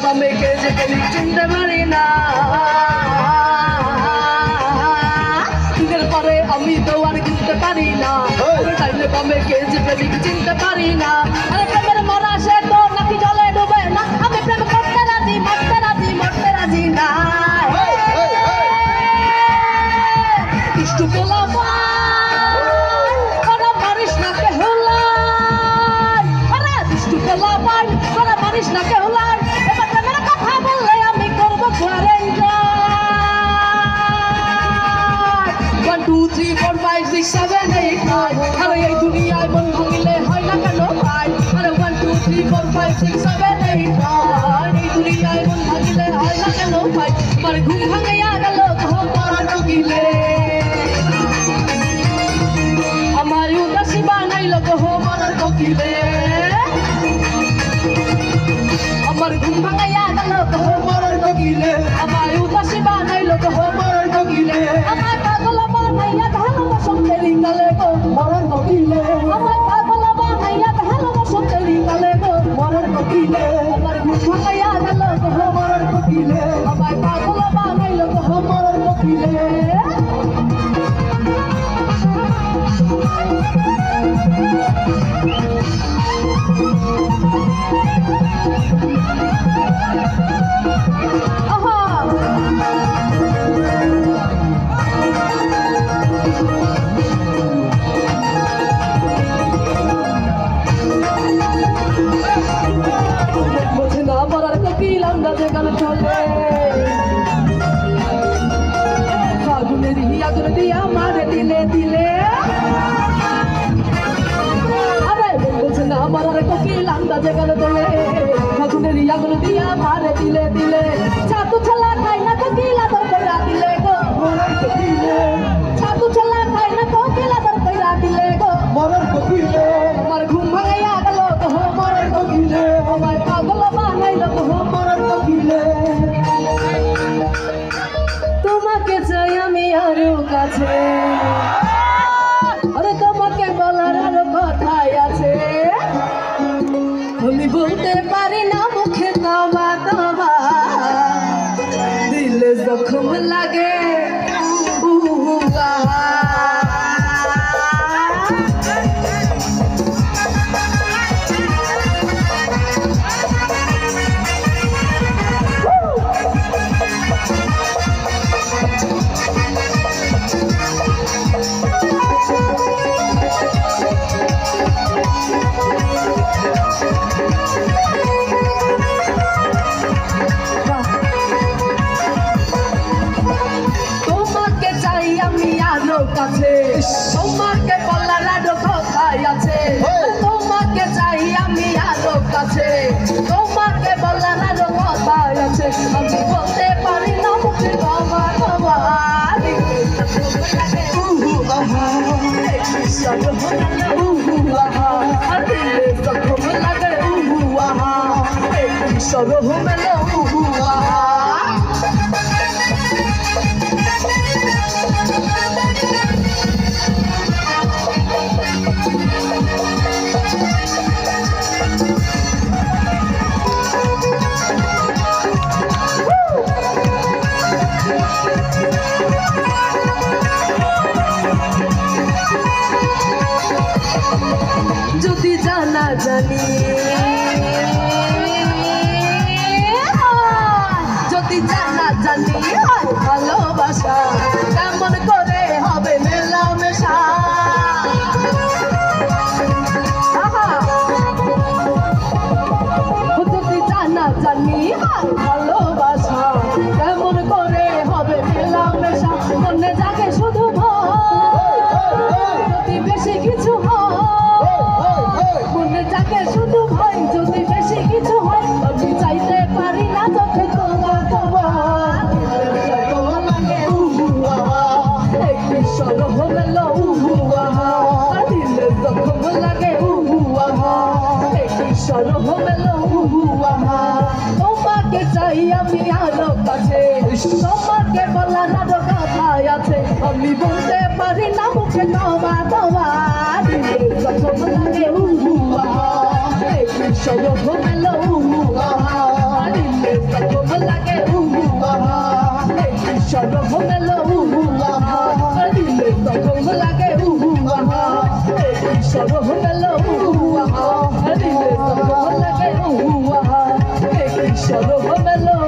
পামে কে যে কেলি চিনতে পারি না দিনের পরে আমি তো আর কিনতে পারি না চাইলে পামে কে যে কেলি চিনতে পারি না আরে প্রেমের মরা সে তো নাকি জলে ডুবে না আমি প্রেম করতে রাজি মরতে রাজি মরতে রাজি না ইষ্টু পেলা ওরা মারিস না কে হলাই আরে ইষ্টু পেলা পাই ওরা মারিস না কে হলাই এবার প্রেমের কথা বললে আমি করবো কোয়ারেন্টাইন 1 2 3 4 5 6 7 8 9 আরে এই দুনিয়ায় মন ভাঙিলে হয় না কেন ভাই আরে 1 2 3 4 5 6 7 8 9 এই দুনিয়ায় মন ভাঙিলে হয় না কেন ভাই আমার ঘুম ভাঙিয়া গেল ঘুমার ঢুকিলে আমার উদাসী বানাইলো ঘুমার ঢুকিলে আমার ঘুম ভাঙিয়া গেল ঘুমার ঢুকিলে আমার উদাসী বানাইলো ঘুমার ঢুকিলে আমার পাগল বানাইয়া ভালোবাসন তেরি কালে গো মরণ ঢুকিলে আমার পাগল বানাইয়া ভালোবাসন তেরি কালে গো মরণ ঢুকিলে আমার ঘুম ভাঙিয়া গেল ঘুমার ঢুকিলে আমার পাগল বানাইলো ঘুমার ঢুকিলে আগুন দিয়া মারে দিলে দিলে আরে বলছে না আমার আর কোকিল আন্দাজে গেল তোলে আগুনের আগুন দিয়া মারে দিলে দিলে ছাতু ছেলা খাই না কোকিল আদর কইরা দিলে গো মরণ কোকিলে ছাতু ছেলা খাই না কোকিল আদর কইরা দিলে গো মরণ কোকিলে আমার ঘুম ভাঙাইয়া গেল গো মরণ কোকিলে আমার পাগল বানাইলো গো মরণ কোকিলে তোমাকে চাই আমি আরো কাছে আরে তোমাকে বলার আরো কথাই আছে আমি বলতে পারি না মুখে তোমা তোমা দিলে জখম লাগে কাছে তোমাকে বলার আরো কথাই আছে তোমাকে চাই আমি আরো কাছে তোমাকে বলার আরো কথাই আছে আমি বলতে পারি না মুখে বাবা বাবা সরহ মেলে যদি জানা জানি যদি জানা জানি ভালোবাসা কেমন করে হবে মেলামেশা যদি জানা জানি ভালোবাসা কেমন করে হবে মেলামেশা মনে জাগে শুধু যদি বেশি কিছু মনে জাগে শুধু ভয় যদি বেশি কিছু হয় আমি চাইতে পারি না চোখে তোমার তোমার সরহ মেল দিলে জখম লাগে সরহ মেল তোমাকে চাই আমি আলো কাছে তোমাকে বলার আরো কথাই আছে আমি বলতে পারি না মুখে তোমা তোমা দিলে জখম লাগে সরহ মেল দিলে তখন লাগে আহা সরব মেলো আহা দিলে তখন লাগে আহা সরব মেলো আহা দিলে তখন লাগে আহা সরব মেলো